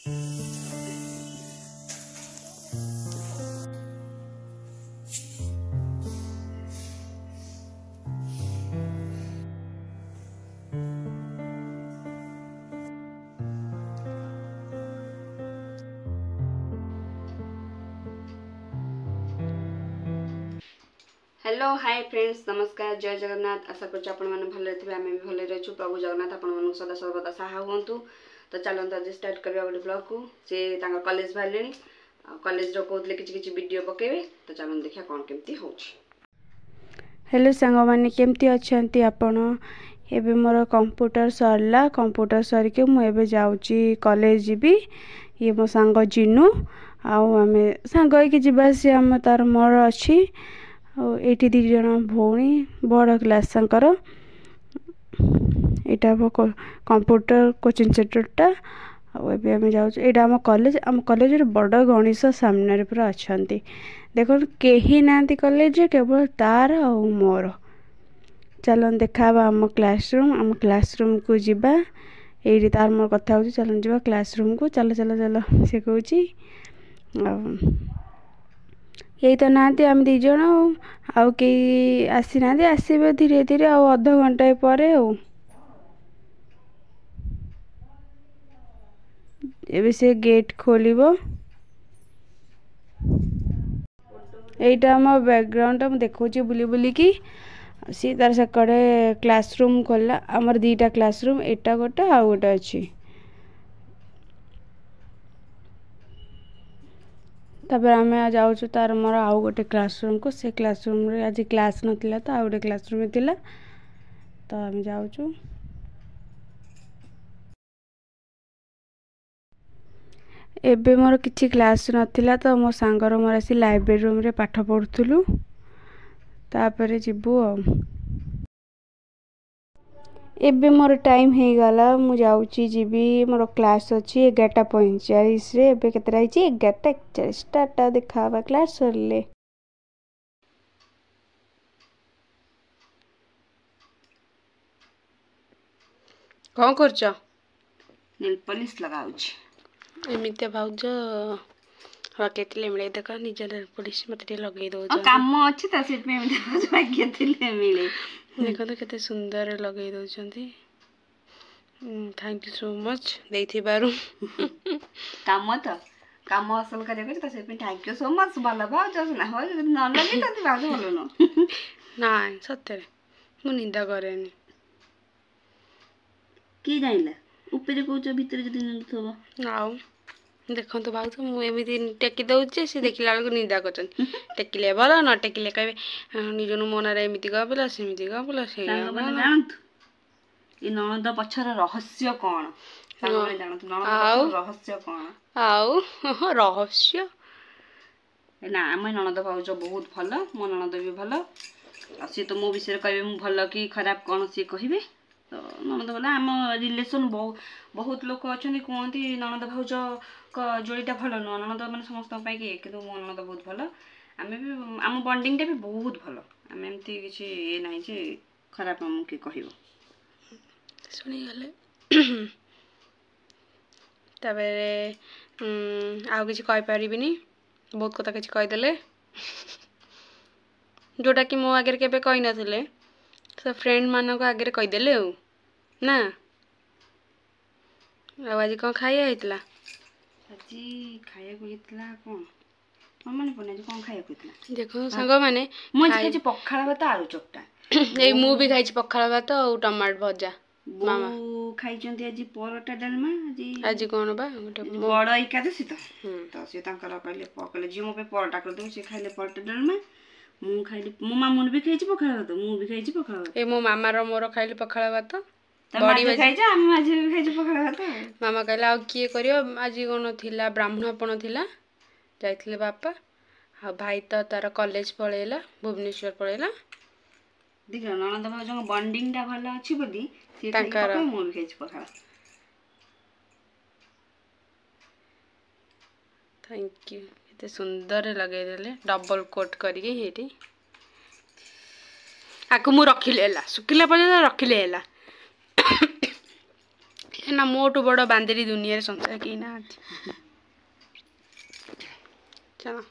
Hello hi friends नमस्कार जय जगन्नाथ आशा कर भले थे आम भी भले अच्छु प्रभु जगन्नाथ आपण सदा सर्वदा साहा हूँ। तो चलते आज स्टार्ट करवा गोटे ब्लॉग को सी कॉलेज बाहर कॉलेज कहते किसी वीडियो पकेबे तो चलते देखा कौन केमती हो। हेलो सांग मैंने केमती अच्छा आपण एबे मोर कंप्यूटर सरला कंप्यूटर सरिके मुझे जाऊँगी कॉलेज जीवी ये मो सांग जिनू आम सांग होगी जावासी आम तार मोर अच्छी ये दी जन भौणी बड़ क्लास सांकर यहाँ मो कंप्यूटर कोचिंग सेंटरटा आम जाऊँ आम कॉलेज बड़ गणेश सामने पूरा अच्छा देख कहीं ना कॉलेज केवल तार आ मोर चल देखा आम क्लासरूम को जीवा ये तार मोर कथा हो चल जा क्लासरूम को चल चल चल से कह यही तो ना आम दीज आउ कई आसी ना आसबे धीरे धीरे अध घंटा पर एबे से गेट खोलिबो एटा हम बैकग्राउंड हम देखौची बुली बुली की सी तार सकड़े क्लासरूम खोला आमर दीटा क्लासरूम एटा गोटे आ गोटे अच्छी तापर आम जाऊँ तार मोर आउ गोटे क्लासरूम को से क्लासरूम रे आज क्लास नथिला तो आ गोटे क्लासरूम में थिला तो आम जाऊँ एबे मोर किछि क्लास नथिला तो मो सांगर मोर आसी लाइब्रेरी रूम रे पाठ पढ़ुथुलु तापर जीवु आ एबे मोर टाइम हो गला मु जाऊँगी जीवी मोर क्लास अच्छी 11:45 रे एबे केतरा हिची 11:41 टाटा देखा क्लास सरले कौन करछ नेल पॉलिश लगाउछ एमिते भाउज केतले मिले देख निज नेल पॉलिश मते लगे दो काम अछि त सेट में एमिते भाउज केतले मिले देखो तो केते सुंदर लगे दउछंती थैंक यू सो मच देथि बारू काम तो काम असल करे त से थैंक यू सो मच भल भाउज ना हो न लगे त भाउज भल न ना सत्य मु निंदा करेनी की जाइला ऊपर कहूच भीतर जदी नथबो आउ देखो तो भाउज मु एमिति टेकी दउचे से देखिला बेलको निंदा करछन टेकिले भल न टेकिले कहबे निजनु मोनारे एमिति गबला सेमिति गबला से जानत ए ननद पछर रहस्य कोन सांगले जानत ननद रहस्य कोन आउ रहस्य ना हम ननद भाउज बहुत भल मो ननद भी भल सी तो मो विषय कहबे मु भल कि खराब कोन सी कहिबे तो ननद भल आम रिलेशन बहुत लोक अच्छा कहते ननद भाउज जोड़ीटा भल नुह ननद मैंने समस्त कि मो ननद बहुत भल आम भी आम बॉन्डिंग भी बहुत भल आम एमती किसी ये ना खराब आम किए कह शुणीगले आउ किसी कहीपरि बहुत कथा किसी कहीदे जोटा कि मो आगे केबे कही नथिले सब फ्रेंड मानक आगे कहीदे ना आज कौन खाया होता आज खाया कौन मन पड़े कौन खाया देखो सांग मैंने मुझे पखाड़ भात आलू चकटा मु भी खाई पखाड़ भात और टमाटर भजा मामा खाई आज परोटा डालमा आज कौन बा बड़ एकादशी तो सी कहले पकड़े जी मो परोटा कर दे खाइले परोटा डालमा मु खाइली मो मामू भी खाई पखाड़ भात मु भी खाई पखाड़ भात ए मो मामार मोर खाइली पखाड़ भात बड़ी खाई आम आज भी खाई पखाड़ भात मामा कहले आ किए करियो आज कौन थिला ब्राह्मणपण थिला जाइथिले बापा आ भाई तो तार कॉलेज पळेला भुवनेश्वर पळेला देख ननद भाउज बॉन्डिंग टा भल अछि बोली से तांकर मो भी खाई पखाड़ थैंक यू एते सुंदर लगे देले डबल कोट करिके हेटी आकु मु रखिले हला सुखिला पर्यंत रखिले हला ना मोटू बड़ बांदेरी दुनिया संसार कहीं ना चलो।